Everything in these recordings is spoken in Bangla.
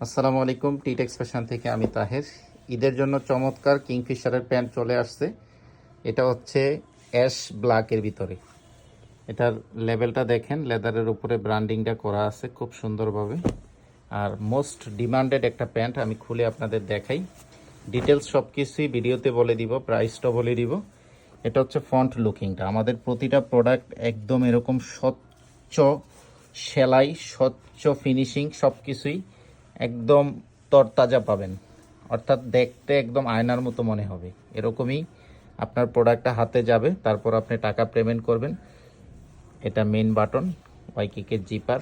আসসালামু আলাইকুম। টিটেক্স ফ্যাশন থেকে আমি তাহের। ঈদের জন্য চমৎকার কিংফিশারের প্যান্ট চলে আসছে। এটা হচ্ছে অ্যাশ ব্ল্যাকের ভিতরে। এটার লেভেলটা দেখেন, লেদারের উপরে ব্র্যান্ডিংটা করা আছে খুব সুন্দরভাবে। আর মোস্ট ডিমান্ডেড একটা প্যান্ট, আমি খুলে আপনাদের দেখাই। ডিটেলস সব কিছুই ভিডিওতে বলে দিব, প্রাইসটা বলে দিব। এটা হচ্ছে ফন্ট লুকিংটা। আমাদের প্রতিটা প্রোডাক্ট একদম এরকম স্বচ্ছ সেলাই, স্বচ্ছ ফিনিশিং, সব কিছুই একদম তরতাজা পাবেন। অর্থাৎ দেখতে একদম আয়নার মতো মনে হবে। এরকমই আপনার প্রোডাক্টটা হাতে যাবে, তারপর আপনি টাকা পেমেন্ট করবেন। এটা মেন বাটন, ওয়াইকিকের জিপার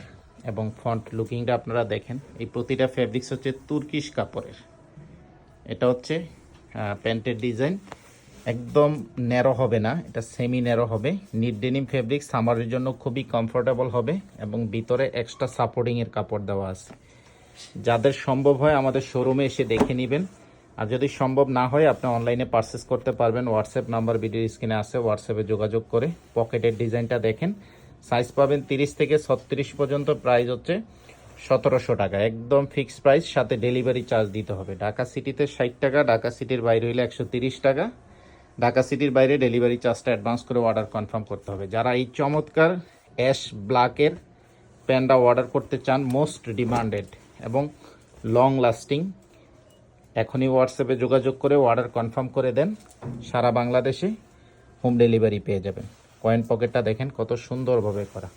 এবং ফন্ট লুকিংটা আপনারা দেখেন। এই প্রতিটা ফেব্রিক্স হচ্ছে তুর্কিশ কাপড়ের। এটা হচ্ছে প্যান্টের ডিজাইন। একদম ন্যারো হবে না, এটা সেমি ন্যারো হবে। নিট ডেনিম ফেব্রিক, সামারের জন্য খুবই কমফোর্টেবল হবে এবং ভিতরে এক্সট্রা সাপোর্টিংয়ের কাপড় দেওয়া আছে। যাদের সম্ভব হয় আমাদের শোরুমে এসে দেখে নেবেন, আর যদি সম্ভব না হয় আপনি অনলাইনে পারচেস করতে পারবেন। হোয়াটসঅ্যাপ নাম্বার ভিডিও স্ক্রিনে আছে, হোয়াটসঅ্যাপে যোগাযোগ করে। পকেটের ডিজাইনটা দেখেন, সাইজ পাবেন 30 থেকে 36 পর্যন্ত। প্রাইস হচ্ছে 1700 টাকা, একদম ফিক্সড প্রাইস, সাথে ডেলিভারি চার্জ দিতে হবে। ঢাকা সিটিতে 60 টাকা, ঢাকা সিটির বাইরে হইলে 130 টাকা। ঢাকা সিটির বাইরে ডেলিভারি চার্জটা অ্যাডভান্স করে অর্ডার কনফার্ম করতে হবে। যারা এই চমৎকার অ্যাশ ব্ল্যাকের প্যান্টটা অর্ডার করতে চান, মোস্ট ডিমান্ডেড এবং লং লাস্টিং, এখনই হোয়াটসঅ্যাপে যোগাযোগ করে অর্ডার কনফার্ম করে দেন। সারা বাংলাদেশে হোম ডেলিভারি পেয়ে যাবেন। কয়েন পকেটটা দেখেন কত সুন্দরভাবে করা।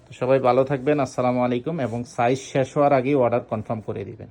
তো সবাই ভালো থাকবেন, আসসালামু আলাইকুম। এবং সাইজ শেষ হওয়ার আগেই অর্ডার কনফার্ম করে দিবেন।